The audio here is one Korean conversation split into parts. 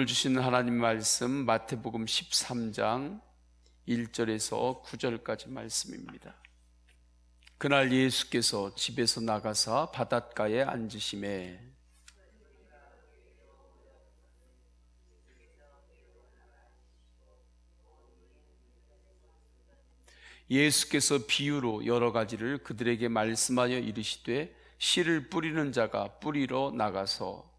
오늘 주신 하나님 말씀 마태복음 13장 1절에서 9절까지 말씀입니다. 그날 예수께서 집에서 나가사 바닷가에 앉으시매 예수께서 비유로 여러 가지를 그들에게 말씀하여 이르시되 씨를 뿌리는 자가 뿌리러 나가서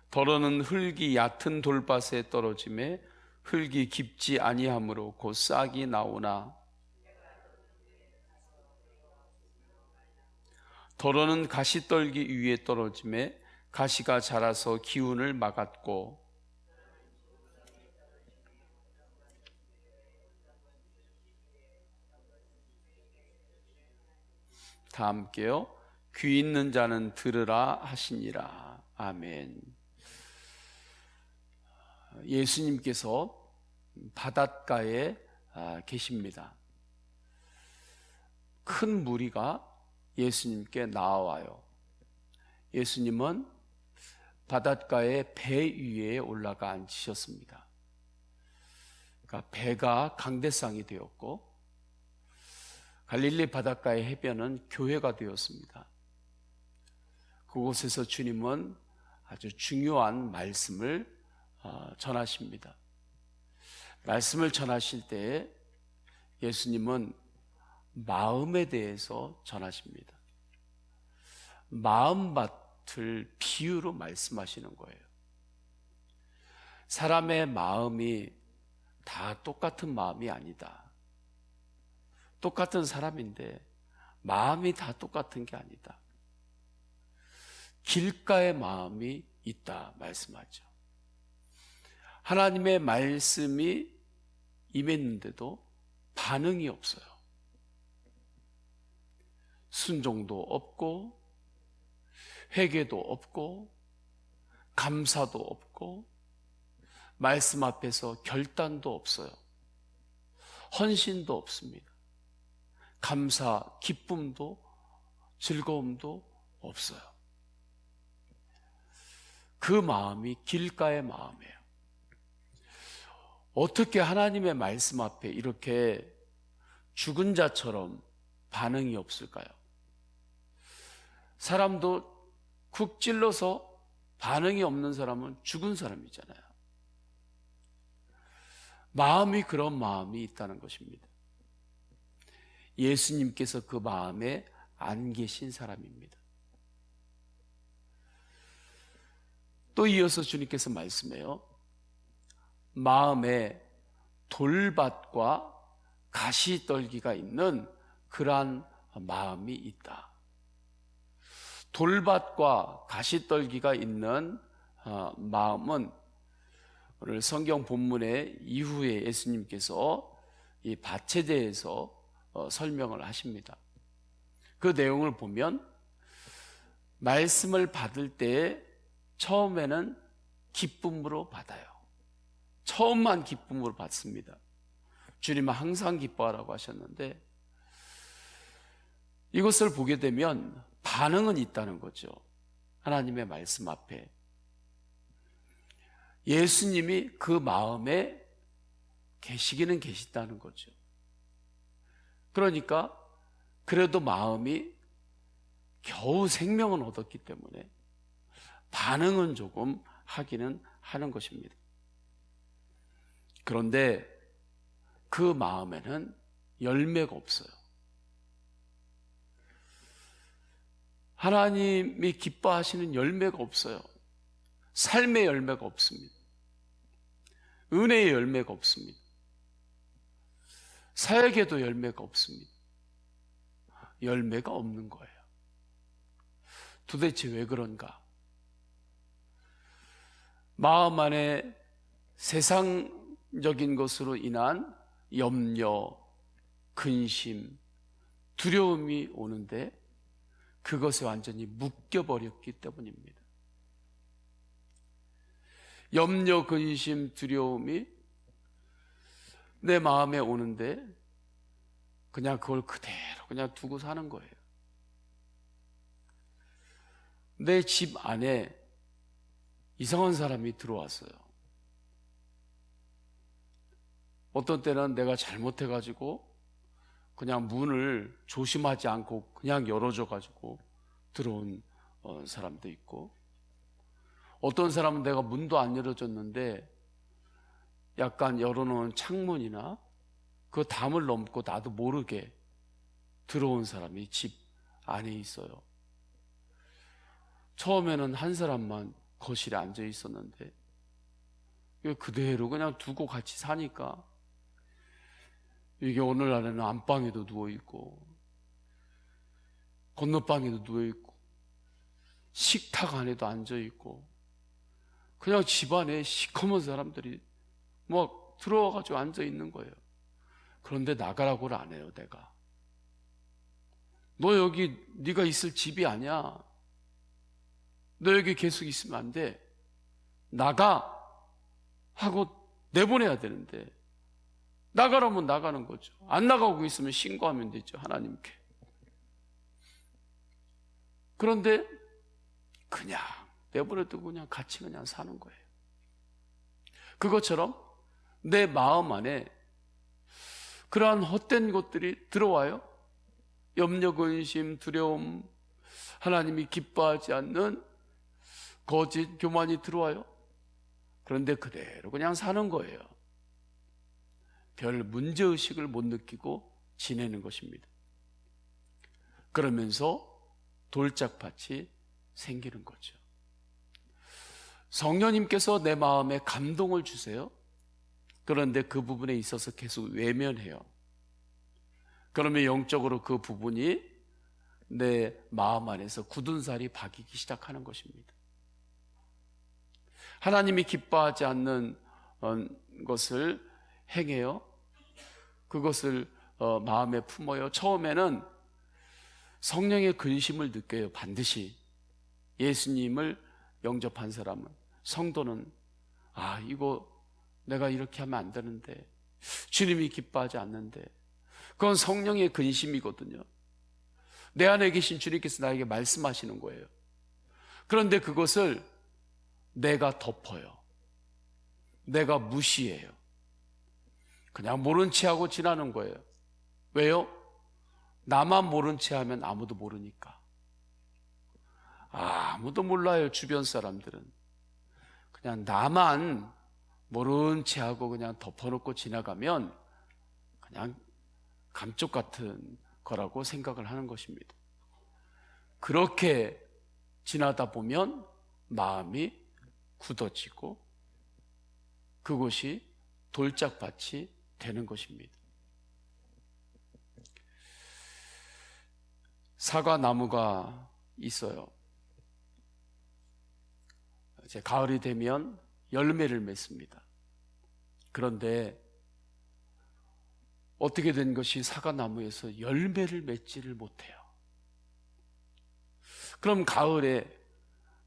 더러는 흙이 얕은 돌밭에 떨어짐에 흙이 깊지 아니하므로 곧 싹이 나오나 더러는 가시떨기 위에 떨어짐에 가시가 자라서 기운을 막았고 다 함께요. 귀 있는 자는 들으라 하시니라. 아멘. 예수님께서 바닷가에 계십니다. 큰 무리가 예수님께 나와요. 예수님은 바닷가에 배 위에 올라가 앉으셨습니다. 그러니까 배가 강대상이 되었고 갈릴리 바닷가의 해변은 교회가 되었습니다. 그곳에서 주님은 아주 중요한 말씀을 전하십니다. 말씀을 전하실 때 예수님은 마음에 대해서 전하십니다. 마음밭을 비유로 말씀하시는 거예요. 사람의 마음이 다 똑같은 마음이 아니다. 똑같은 사람인데 마음이 다 똑같은 게 아니다. 길가의 마음이 있다 말씀하죠. 하나님의 말씀이 임했는데도 반응이 없어요. 순종도 없고 회개도 없고 감사도 없고 말씀 앞에서 결단도 없어요. 헌신도 없습니다. 감사, 기쁨도 즐거움도 없어요. 그 마음이 길가의 마음이에요. 어떻게 하나님의 말씀 앞에 이렇게 죽은 자처럼 반응이 없을까요? 사람도 쿡 찔러서 반응이 없는 사람은 죽은 사람이잖아요. 마음이 그런 마음이 있다는 것입니다. 예수님께서 그 마음에 안 계신 사람입니다. 또 이어서 주님께서 말씀해요. 마음에 돌밭과 가시떨기가 있는 그러한 마음이 있다. 돌밭과 가시떨기가 있는 마음은 오늘 성경 본문의 이후에 예수님께서 이 밭에 대해서 설명을 하십니다. 그 내용을 보면 말씀을 받을 때 처음에는 기쁨으로 받아요. 처음만 기쁨으로 받습니다. 주님은 항상 기뻐하라고 하셨는데 이것을 보게 되면 반응은 있다는 거죠. 하나님의 말씀 앞에 예수님이 그 마음에 계시기는 계시다는 거죠. 그러니까 그래도 마음이 겨우 생명은 얻었기 때문에 반응은 조금 하기는 하는 것입니다. 그런데 그 마음에는 열매가 없어요. 하나님이 기뻐하시는 열매가 없어요. 삶의 열매가 없습니다. 은혜의 열매가 없습니다. 사역에도 열매가 없습니다. 열매가 없는 거예요. 도대체 왜 그런가? 마음 안에 세상적인 것으로 인한 염려, 근심, 두려움이 오는데 그것에 완전히 묶여버렸기 때문입니다. 염려, 근심, 두려움이 내 마음에 오는데 그냥 그걸 그대로 그냥 두고 사는 거예요. 내 집 안에 이상한 사람이 들어왔어요. 어떤 때는 내가 잘못해가지고 그냥 문을 조심하지 않고 그냥 열어줘가지고 들어온 사람도 있고, 어떤 사람은 내가 문도 안 열어줬는데 약간 열어놓은 창문이나 그 담을 넘고 나도 모르게 들어온 사람이 집 안에 있어요. 처음에는 한 사람만 거실에 앉아 있었는데 그대로 그냥 두고 같이 사니까 이게 오늘날에는 안방에도 누워있고 건너방에도 누워있고 식탁 안에도 앉아있고 그냥 집안에 시커먼 사람들이 막 들어와가지고 앉아있는 거예요. 그런데 나가라고를 안 해요. 내가 너 여기 네가 있을 집이 아니야. 너 여기 계속 있으면 안 돼. 나가 하고 내보내야 되는데 나가라면 나가는 거죠. 안 나가고 있으면 신고하면 되죠, 하나님께. 그런데 그냥 내버려두고 그냥 같이 그냥 사는 거예요. 그것처럼 내 마음 안에 그러한 헛된 것들이 들어와요. 염려, 근심, 두려움, 하나님이 기뻐하지 않는 거짓, 교만이 들어와요. 그런데 그대로 그냥 사는 거예요. 별 문제의식을 못 느끼고 지내는 것입니다. 그러면서 돌짝밭이 생기는 거죠. 성령님께서 내 마음에 감동을 주세요. 그런데 그 부분에 있어서 계속 외면해요. 그러면 영적으로 그 부분이 내 마음 안에서 굳은 살이 박이기 시작하는 것입니다. 하나님이 기뻐하지 않는 것을 행해요. 그것을 마음에 품어요. 처음에는 성령의 근심을 느껴요. 반드시 예수님을 영접한 사람은, 성도는 이거 내가 이렇게 하면 안 되는데, 주님이 기뻐하지 않는데, 그건 성령의 근심이거든요. 내 안에 계신 주님께서 나에게 말씀하시는 거예요. 그런데 그것을 내가 덮어요. 내가 무시해요. 그냥 모른 채 하고 지나는 거예요. 왜요? 나만 모른 채 하면 아무도 모르니까. 아무도 몰라요. 주변 사람들은 그냥 나만 모른 채 하고 그냥 덮어놓고 지나가면 그냥 감쪽 같은 거라고 생각을 하는 것입니다. 그렇게 지나다 보면 마음이 굳어지고 그곳이 돌짝밭이 되는 것입니다. 사과나무가 있어요. 이제 가을이 되면 열매를 맺습니다. 그런데 어떻게 된 것이 사과나무에서 열매를 맺지를 못해요. 그럼 가을에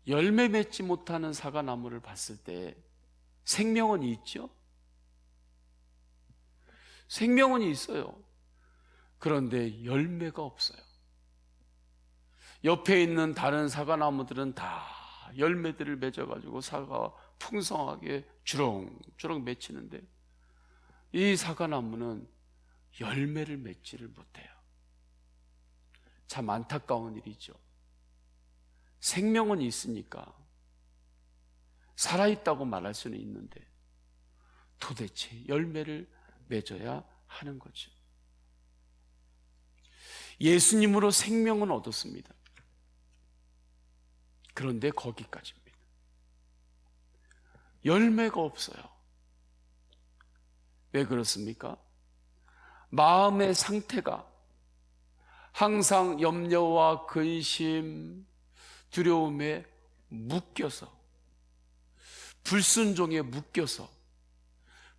열매 맺지 못하는 사과나무를 봤을 때 생명은 있죠? 생명은 있어요. 그런데 열매가 없어요. 옆에 있는 다른 사과나무들은 다 열매들을 맺어가지고 사과가 풍성하게 주렁주렁 맺히는데 이 사과나무는 열매를 맺지를 못해요. 참 안타까운 일이죠. 생명은 있으니까 살아있다고 말할 수는 있는데 도대체 열매를 맺어야 하는 거죠. 예수님으로 생명은 얻었습니다. 그런데 거기까지입니다. 열매가 없어요. 왜 그렇습니까? 마음의 상태가 항상 염려와 근심, 두려움에 묶여서, 불순종에 묶여서,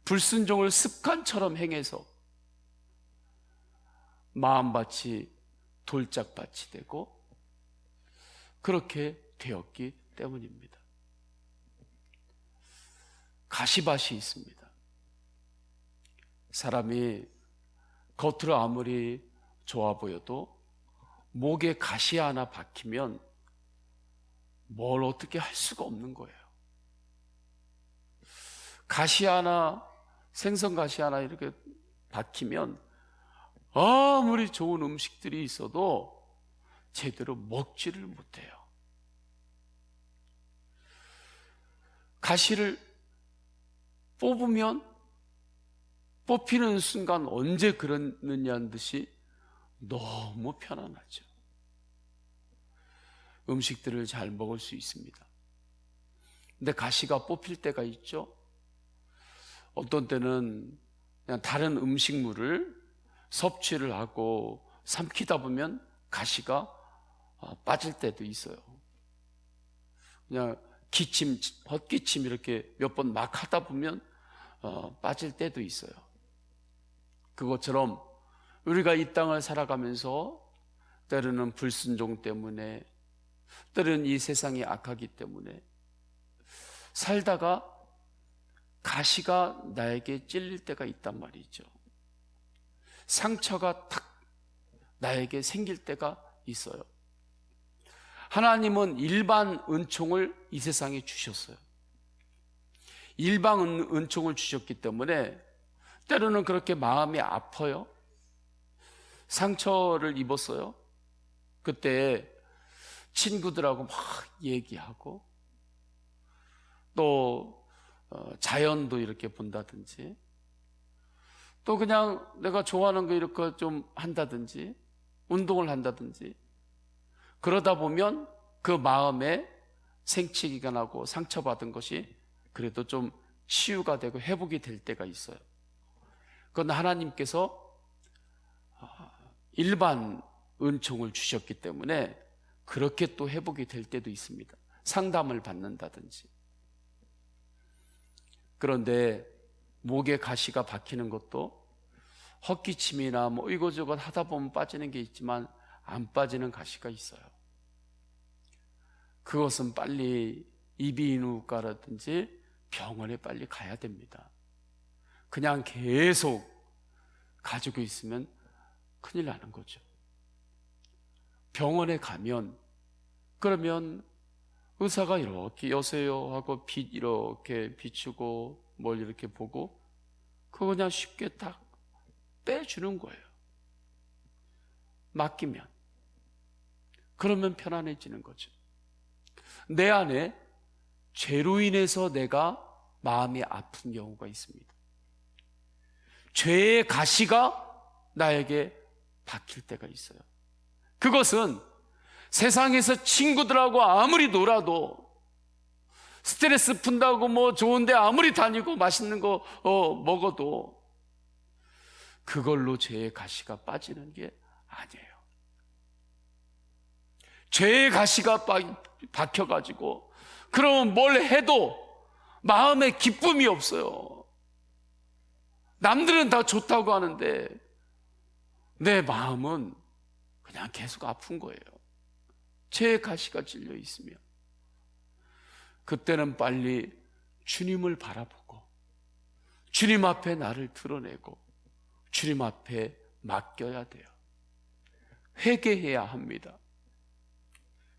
불순종을 습관처럼 행해서 마음밭이 돌짝밭이 되고 그렇게 되었기 때문입니다. 가시밭이 있습니다. 사람이 겉으로 아무리 좋아 보여도 목에 가시 하나 박히면 뭘 어떻게 할 수가 없는 거예요. 가시 하나, 생선 가시 하나 이렇게 박히면 아무리 좋은 음식들이 있어도 제대로 먹지를 못해요. 가시를 뽑으면 뽑히는 순간 언제 그러느냐는 듯이 너무 편안하죠. 음식들을 잘 먹을 수 있습니다. 근데 가시가 뽑힐 때가 있죠. 어떤 때는 그냥 다른 음식물을 섭취를 하고 삼키다 보면 가시가 빠질 때도 있어요. 그냥 기침, 헛기침 이렇게 몇 번 막 하다 보면 빠질 때도 있어요. 그것처럼 우리가 이 땅을 살아가면서 때로는 불순종 때문에, 때로는 이 세상이 악하기 때문에 살다가 가시가 나에게 찔릴 때가 있단 말이죠. 상처가 탁 나에게 생길 때가 있어요. 하나님은 일반 은총을 이 세상에 주셨어요. 일반 은총을 주셨기 때문에 때로는 그렇게 마음이 아파요. 상처를 입었어요. 그때 친구들하고 막 얘기하고 또 자연도 이렇게 본다든지 또 그냥 내가 좋아하는 거 이렇게 좀 한다든지 운동을 한다든지 그러다 보면 그 마음에 생치기가 나고 상처받은 것이 그래도 좀 치유가 되고 회복이 될 때가 있어요. 그건 하나님께서 일반 은총을 주셨기 때문에 그렇게 또 회복이 될 때도 있습니다. 상담을 받는다든지. 그런데 목에 가시가 박히는 것도 헛기침이나 뭐 이거저것 하다 보면 빠지는 게 있지만 안 빠지는 가시가 있어요. 그것은 빨리 이비인후과라든지 병원에 빨리 가야 됩니다. 그냥 계속 가지고 있으면 큰일 나는 거죠. 병원에 가면 그러면 의사가 이렇게 여세요 하고 빛 이렇게 비추고 뭘 이렇게 보고 그거 그냥 쉽게 딱 빼주는 거예요. 맡기면. 그러면 편안해지는 거죠. 내 안에 죄로 인해서 내가 마음이 아픈 경우가 있습니다. 죄의 가시가 나에게 박힐 때가 있어요. 그것은 세상에서 친구들하고 아무리 놀아도 스트레스 푼다고 뭐 좋은데 아무리 다니고 맛있는 거 먹어도 그걸로 죄의 가시가 빠지는 게 아니에요. 죄의 가시가 박혀가지고 그러면 뭘 해도 마음에 기쁨이 없어요. 남들은 다 좋다고 하는데 내 마음은 그냥 계속 아픈 거예요. 죄의 가시가 찔려 있으면 그때는 빨리 주님을 바라보고 주님 앞에 나를 드러내고 주님 앞에 맡겨야 돼요. 회개해야 합니다.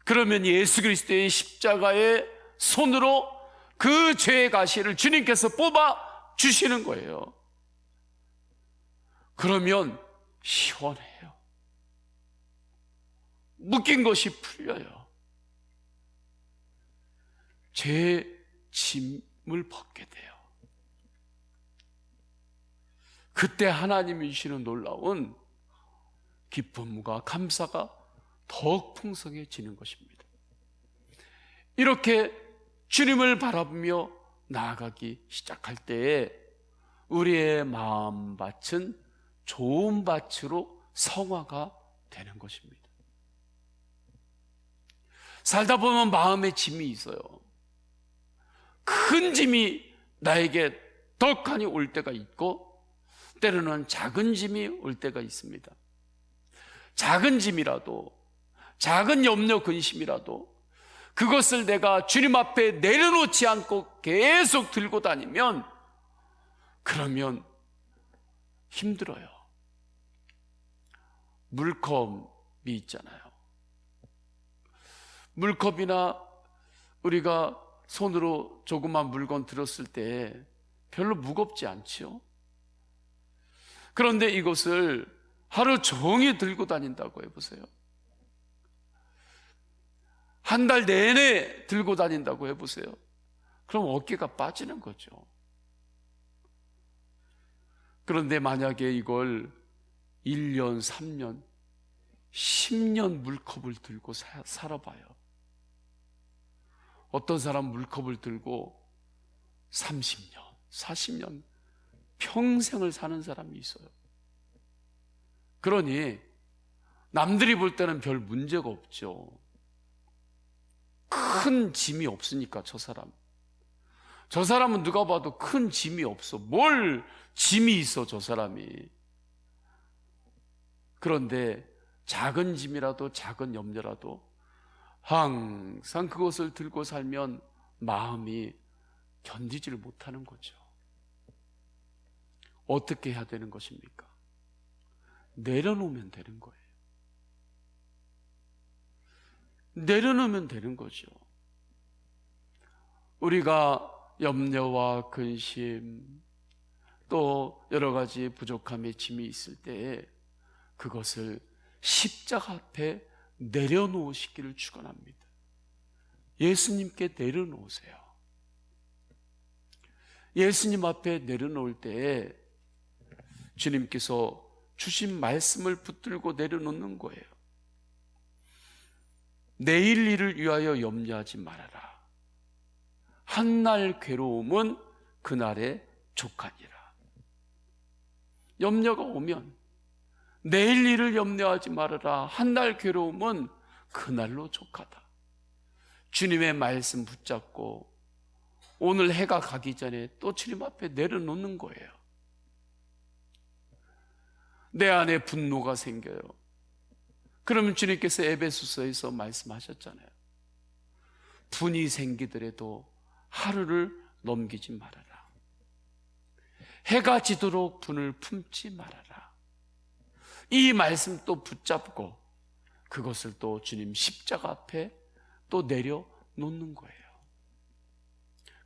그러면 예수 그리스도의 십자가의 손으로 그 죄의 가시를 주님께서 뽑아 주시는 거예요. 그러면 시원해요. 묶인 것이 풀려요. 죄의 짐을 벗게 돼요. 그때 하나님이 주시는 놀라운 기쁨과 감사가 더욱 풍성해지는 것입니다. 이렇게 주님을 바라보며 나아가기 시작할 때에 우리의 마음밭은 좋은 밭으로 성화가 되는 것입니다. 살다 보면 마음에 짐이 있어요. 큰 짐이 나에게 덕하니 올 때가 있고 때로는 작은 짐이 올 때가 있습니다. 작은 짐이라도 작은 염려 근심이라도 그것을 내가 주님 앞에 내려놓지 않고 계속 들고 다니면 그러면 힘들어요. 물컵이 있잖아요. 물컵이나 우리가 손으로 조그만 물건 들었을 때 별로 무겁지 않지요? 그런데 이것을 하루 종일 들고 다닌다고 해보세요. 한 달 내내 들고 다닌다고 해보세요. 그럼 어깨가 빠지는 거죠. 그런데 만약에 이걸 1년, 3년, 10년 물컵을 들고 살아봐요. 어떤 사람 물컵을 들고 30년, 40년, 평생을 사는 사람이 있어요. 그러니 남들이 볼 때는 별 문제가 없죠. 큰 짐이 없으니까 저 사람은 누가 봐도 큰 짐이 없어. 뭘 짐이 있어 저 사람이. 그런데 작은 짐이라도 작은 염려라도 항상 그것을 들고 살면 마음이 견디지를 못하는 거죠. 어떻게 해야 되는 것입니까? 내려놓으면 되는 거예요. 내려놓으면 되는 거죠. 우리가 염려와 근심 또 여러 가지 부족함의 짐이 있을 때에 그것을 십자가 앞에 내려놓으시기를 축원합니다. 예수님께 내려놓으세요. 예수님 앞에 내려놓을 때에 주님께서 주신 말씀을 붙들고 내려놓는 거예요. 내일 일을 위하여 염려하지 말아라. 한날 괴로움은 그날에 족하니라. 염려가 오면 내일 일을 염려하지 말아라. 한날 괴로움은 그날로 족하다. 주님의 말씀 붙잡고 오늘 해가 가기 전에 또 주님 앞에 내려놓는 거예요. 내 안에 분노가 생겨요. 그러면 주님께서 에베소서에서 말씀하셨잖아요. 분이 생기더라도 하루를 넘기지 말아라. 해가 지도록 분을 품지 말아라. 이 말씀 또 붙잡고 그것을 또 주님 십자가 앞에 또 내려놓는 거예요.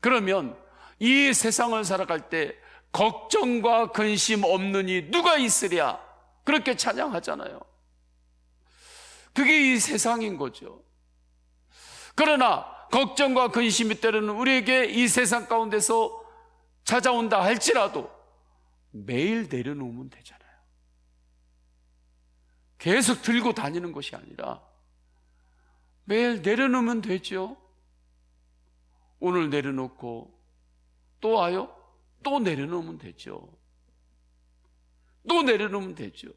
그러면 이 세상을 살아갈 때 걱정과 근심 없는 이 누가 있으랴 그렇게 찬양하잖아요. 그게 이 세상인 거죠. 그러나 걱정과 근심이 때로는 우리에게 이 세상 가운데서 찾아온다 할지라도 매일 내려놓으면 되잖아요. 계속 들고 다니는 것이 아니라 매일 내려놓으면 되죠. 오늘 내려놓고 또 와요? 또 내려놓으면 되죠. 또 내려놓으면 되죠.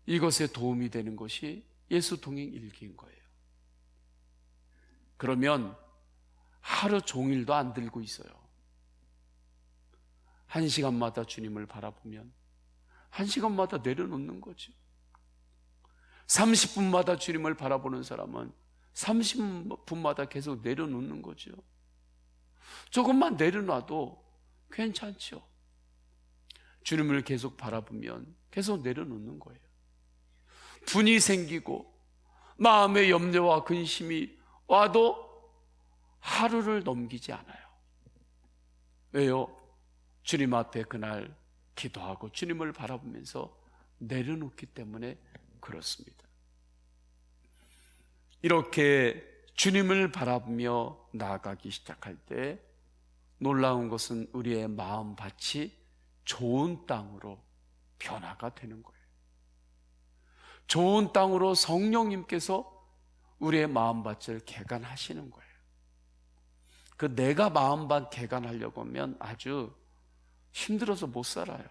이것에 도움이 되는 것이 예수 동행 일기인 거예요. 그러면 하루 종일도 안 들고 있어요. 1시간마다 주님을 바라보면 1시간마다 내려놓는 거죠. 30분마다 주님을 바라보는 사람은 30분마다 계속 내려놓는 거죠. 조금만 내려놔도 괜찮죠. 주님을 계속 바라보면 계속 내려놓는 거예요. 분이 생기고 마음의 염려와 근심이 와도 하루를 넘기지 않아요. 왜요? 주님 앞에 그날 기도하고 주님을 바라보면서 내려놓기 때문에 그렇습니다. 이렇게 주님을 바라보며 나아가기 시작할 때 놀라운 것은 우리의 마음밭이 좋은 땅으로 변화가 되는 거예요. 좋은 땅으로 성령님께서 우리의 마음밭을 개간하시는 거예요. 그 내가 마음밭 개간하려고 하면 아주 힘들어서 못 살아요.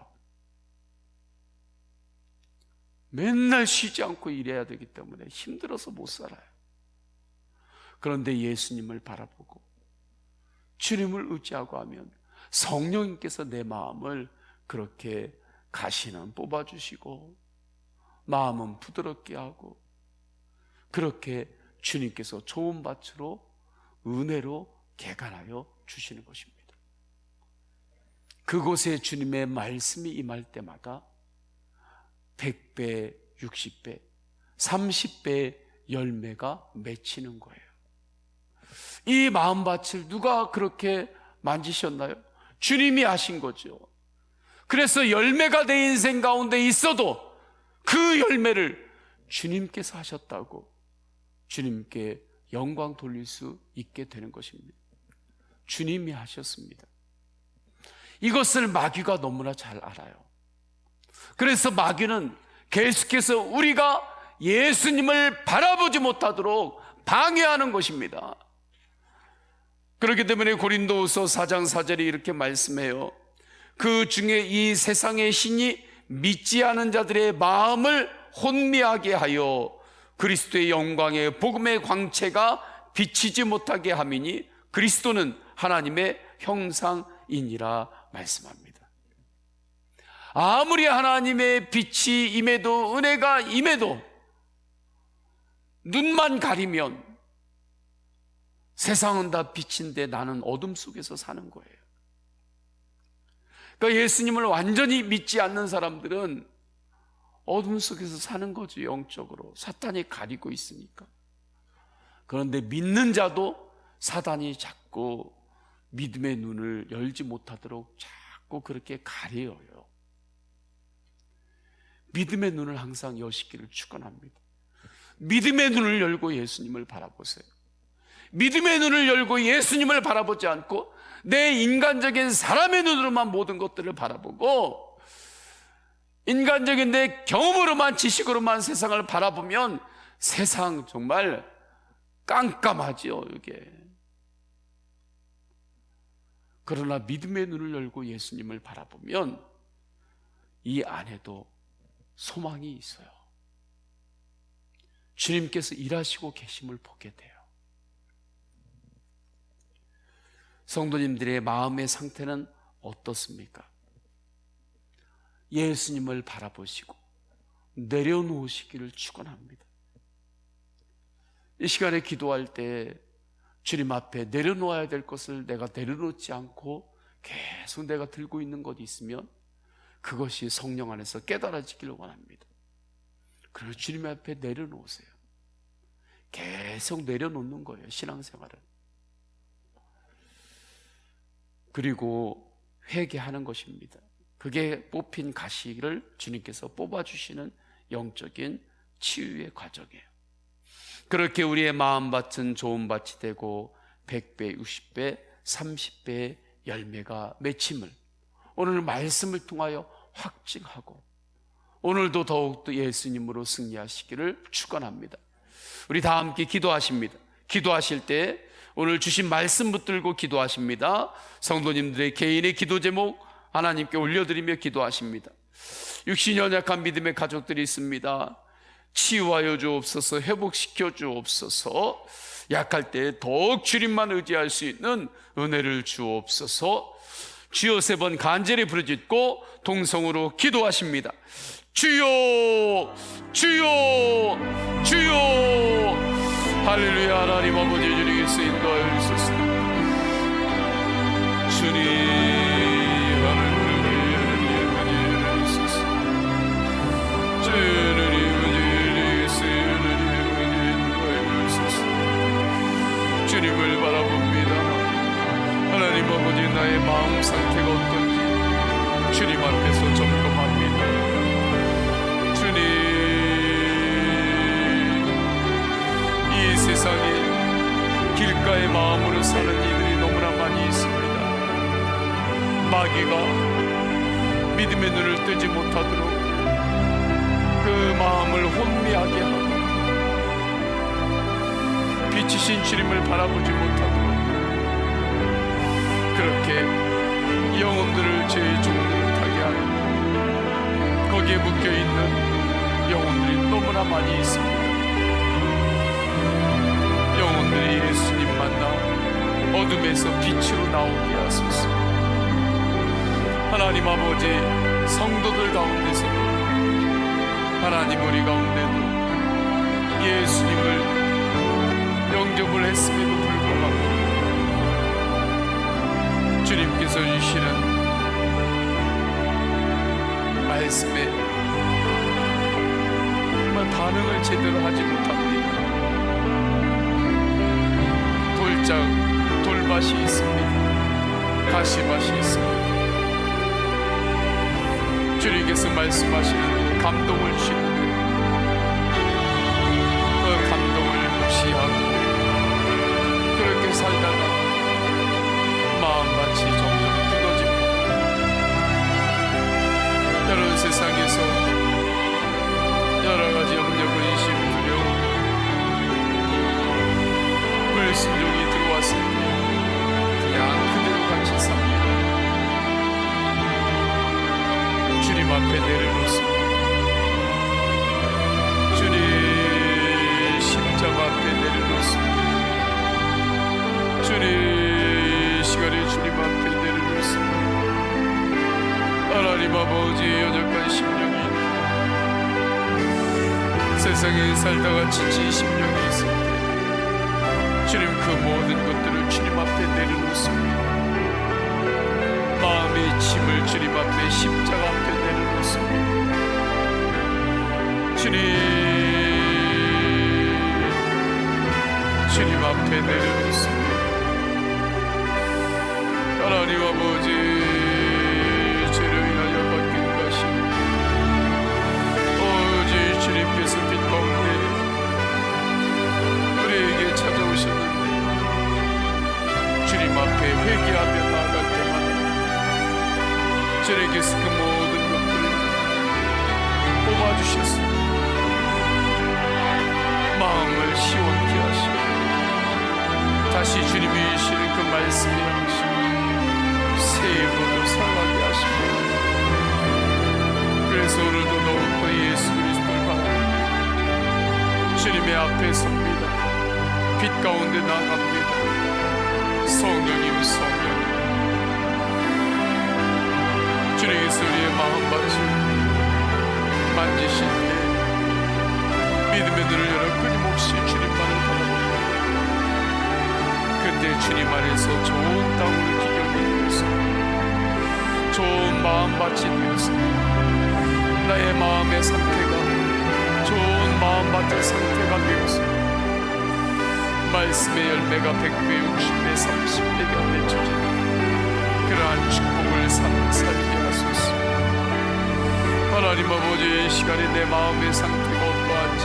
맨날 쉬지 않고 일해야 되기 때문에 힘들어서 못 살아요. 그런데 예수님을 바라보고 주님을 의지하고 하면 성령님께서 내 마음을 그렇게 가시는 뽑아주시고 마음은 부드럽게 하고 그렇게 주님께서 좋은 밭으로 은혜로 개간하여 주시는 것입니다. 그곳에 주님의 말씀이 임할 때마다 100배, 60배, 30배 열매가 맺히는 거예요. 이 마음밭을 누가 그렇게 만지셨나요? 주님이 하신 거죠. 그래서 열매가 내 인생 가운데 있어도 그 열매를 주님께서 하셨다고 주님께 영광 돌릴 수 있게 되는 것입니다. 주님이 하셨습니다. 이것을 마귀가 너무나 잘 알아요. 그래서 마귀는 계속해서 우리가 예수님을 바라보지 못하도록 방해하는 것입니다. 그렇기 때문에 고린도후서 4장 4절에 이렇게 말씀해요. 그 중에 이 세상의 신이 믿지 않은 자들의 마음을 혼미하게 하여 그리스도의 영광의 복음의 광채가 비치지 못하게 함이니 그리스도는 하나님의 형상이니라 말씀합니다. 아무리 하나님의 빛이 임해도, 은혜가 임해도 눈만 가리면 세상은 다 빛인데 나는 어둠 속에서 사는 거예요. 그러니까 예수님을 완전히 믿지 않는 사람들은 어둠 속에서 사는 거죠. 영적으로 사탄이 가리고 있으니까. 그런데 믿는 자도 사단이 자꾸 믿음의 눈을 열지 못하도록 자꾸 그렇게 가려요. 믿음의 눈을 항상 여시기를 축원합니다. 믿음의 눈을 열고 예수님을 바라보세요. 믿음의 눈을 열고 예수님을 바라보지 않고 내 인간적인 사람의 눈으로만 모든 것들을 바라보고 인간적인 내 경험으로만, 지식으로만 세상을 바라보면 세상 정말 깜깜하지요, 이게. 그러나 믿음의 눈을 열고 예수님을 바라보면 이 안에도 소망이 있어요. 주님께서 일하시고 계심을 보게 돼요. 성도님들의 마음의 상태는 어떻습니까? 예수님을 바라보시고 내려놓으시기를 축원합니다. 이 시간에 기도할 때 주님 앞에 내려놓아야 될 것을 내가 내려놓지 않고 계속 내가 들고 있는 것이 있으면 그것이 성령 안에서 깨달아지기를 원합니다. 그리고 주님 앞에 내려놓으세요. 계속 내려놓는 거예요, 신앙생활은. 그리고 회개하는 것입니다. 그게 뽑힌 가시를 주님께서 뽑아주시는 영적인 치유의 과정이에요. 그렇게 우리의 마음밭은 좋은 밭이 되고 100배, 60배, 30배의 열매가 맺힘을 오늘 말씀을 통하여 확증하고 오늘도 더욱더 예수님으로 승리하시기를 축원합니다. 우리 다 함께 기도하십니다. 기도하실 때 오늘 주신 말씀 붙들고 기도하십니다. 성도님들의 개인의 기도 제목 하나님께 올려드리며 기도하십니다. 육신이 연약한 믿음의 가족들이 있습니다. 치유하여 주옵소서, 회복시켜 주옵소서, 약할 때 더욱 주님만 의지할 수 있는 은혜를 주옵소서. 주여 3번 간절히 부르짖고 동성으로 기도하십니다. 주여, 주여, 주여. 할렐루야. 하나님 아버지 주님께서 인도하여 주소서. 주님 하나님 주소서. 주님 주님을 바라봅니다. 하나님 아버지 나의 마음 상태가 어떤지 주님 앞에서 점검합니다. 주님, 이 세상에 길가의 마음으로 사는 이들이 너무나 많이 있습니다. 마귀가 믿음의 눈을 뜨지 못하도록 그 마음을 혼미하게 하고 빛이신 주님을 바라보지 못하도록 그렇게 영혼들을 죄의 종로를 타게 하는 거기에 묶여있는 영혼들이 너무나 많이 있습니다. 영혼들이 예수님 만나 어둠에서 빛으로 나오게 하소서. 하나님 아버지, 성도들 가운데서 하나님 우리 가운데도 예수님을 영접을 했음에도 불구하고 주님께서 주시는 말씀에 정말 반응을 제대로 하지 못합니다. 살짝 돌밭이 있습니다. 가시밭이 있습니다. 주님께서 말씀하시는 감동을 주시는데 그 감동을 무시하고 그렇게 살다가 마음밭이 점점 굳어집니다. 여러분, 세상에서 여러가지 염려, 근심, 두려움, 불순종이 들어왔을 때 그냥 그대로 같이 삽니다. 주님 앞에 내려놓습니다. 주님 십자가 앞에 내려놓습니다. 주님 시간에 주님 앞에 내려놓습니다. 하나님 아버지, 연약한 심령이 세상에 살다가 지친 심령이 있을 때 주님 그 모든 것들을 주님 앞에 내려놓습니다. 마음의 짐을 주님 앞에 십자가 앞에 내려놓습니다. 주님 앞에 내려놓습니다. 하나님 아버지, 죄로 인하여 바뀐 것이 오직 주님께서 빛 가운데 우리에게 찾아오셨는데 주님 앞에 회개하며 나아갈 때마다 주님께서 그 모든 것들을 뽑아주셨습니다. 마음을 시원케 하시고 다시 주님이 주시는 그 말씀이 하시고 새 입으로 살아가게 하시고, 그래서 오늘도 더욱더 예수 그리스도를 바라보고 주님의 앞에 섭니다. 빛 가운데 나갑니다. 성령님, 성령님, 주님께서 우리의 마음밭을 만지실 때 믿음의 눈을 열어 끊임없이 주님만을 바라봅니다. 그때 주님 안에서 좋은 땅으로 기경이 되었습니다. 좋은 마음밭이 되었습니다. 나의 마음의 상태가 좋은 마음밭의 상태가 되었습니다. 말씀의 열매가 100배, 60배, 30배가 맺혀지는 그러한 축복을 살게 하소서. 하나님 아버지, 이 시간에 내 마음의 상태가 어떠한지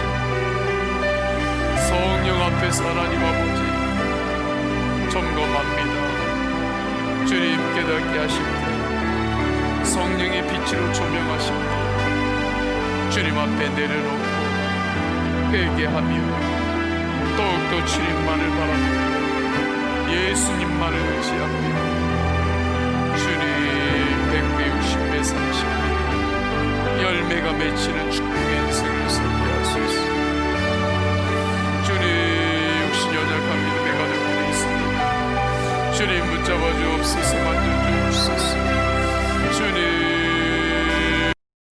성령 앞에서 하나님 아버지 점검합니다. 주님 깨닫게 하십니다. 성령의 빛으로 조명하십니다. 주님 앞에 내려놓고 회개하며 더욱더 주님만을 바랍니다. 예수님만을 의지합니다. 주님 100배, 60배, 30배 열매가 맺히는 축복의 인생을 살게 하소서. 주님, 육신 연약한 믿음의 가족들이 있습니다. 주님 붙잡아 주옵소서. 만져 주옵소서. 주님